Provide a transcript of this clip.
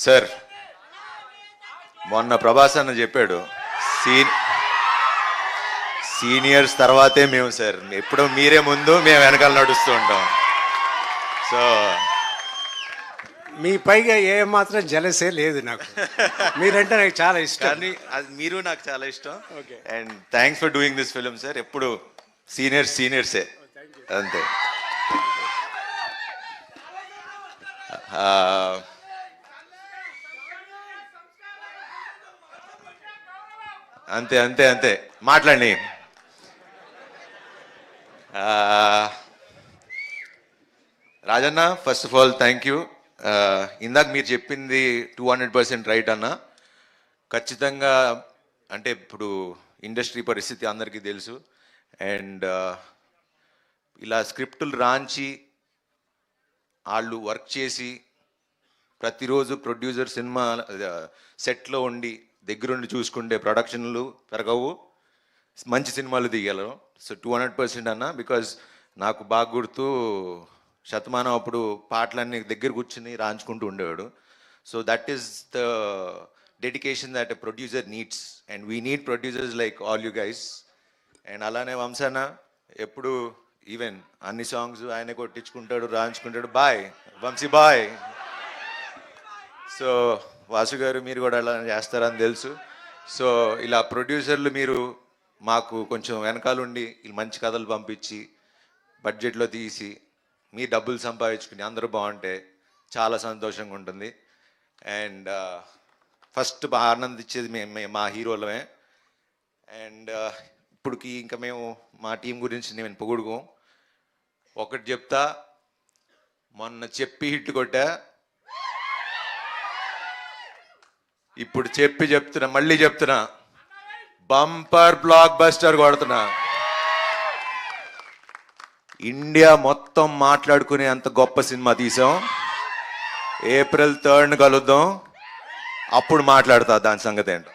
Sir మొన్న ప్రభాస్ అన్న చెప్పాడు, సీనియర్స్ తర్వాతే మేము సార్, ఎప్పుడు మీరే ముందు మేము వెనకాల నడుస్తూ ఉంటాం. సో మీ పైగా ఏ మాత్రం జలసే లేదు నాకు. మీరంటే నాకు చాలా ఇష్టం. కానీ అది మీరు నాకు చాలా ఇష్టం. Okay. And thanks for doing this film sir. ఎప్పుడు సీనియర్సే అంతే. అంతే అంతే అంతే మాట్లాడి. Rajanna, first of all thank you. ఇందాక మీరు చెప్పింది 200% రైట్ అన్న. ఖచ్చితంగా అంటే ఇప్పుడు ఇండస్ట్రీ పరిస్థితి అందరికీ తెలుసు. అండ్ ఇలా స్క్రిప్టులు రాంచి వాళ్ళు వర్క్ చేసి ప్రతిరోజు ప్రొడ్యూసర్ సినిమా సెట్లో ఉండి దగ్గరుండి చూసుకుంటే ప్రొడక్షన్లు పెరగవు, మంచి సినిమాలు తీయగలరు. సో 200% అన్న. బికాజ్ నాకు బాగా గుర్తు, శతమానం అప్పుడు పాటలన్నీ దగ్గర కూర్చుని రాంచుకుంటూ ఉండేవాడు. So that is the dedication that a producer needs, and we need producers like all you guys. And అలానే వంశన్న ఎప్పుడు ఈవెన్ అన్ని సాంగ్స్ ఆయన కొట్టించుకుంటాడు, రాయించుకుంటాడు. Bye Vamshi bye. So Vasu garu మీరు కూడా అలా చేస్తారని తెలుసు. సో ఇలా ప్రొడ్యూసర్లు మీరు మాకు కొంచెం వెనకాలండి మంచి కథలు పంపించి బడ్జెట్లో తీసి మీ డబ్బులు సంపాదించుకుని అందరూ బాగుంటే చాలా సంతోషంగా ఉంటుంది. అండ్ ఫస్ట్ బాగా ఆనందించేది మా హీరోలమే. అండ్ ఇప్పటికి ఇంకా మేము మా టీం గురించి నేను పొగుడుకోం. ఒకటి చెప్తా, మొన్న చెప్పి హిట్ కొట్టా, ఇప్పుడు చెప్తున్నా, మళ్ళీ చెప్తున్నా, బంపర్ బ్లాక్ బస్టర్ కొడుతున్నా. ఇండియా మొత్తం మాట్లాడుకునే అంత గొప్ప సినిమా తీసాం. April 3rd కలుద్దాం, అప్పుడు మాట్లాడతా దాని సంగతి ఏంటో.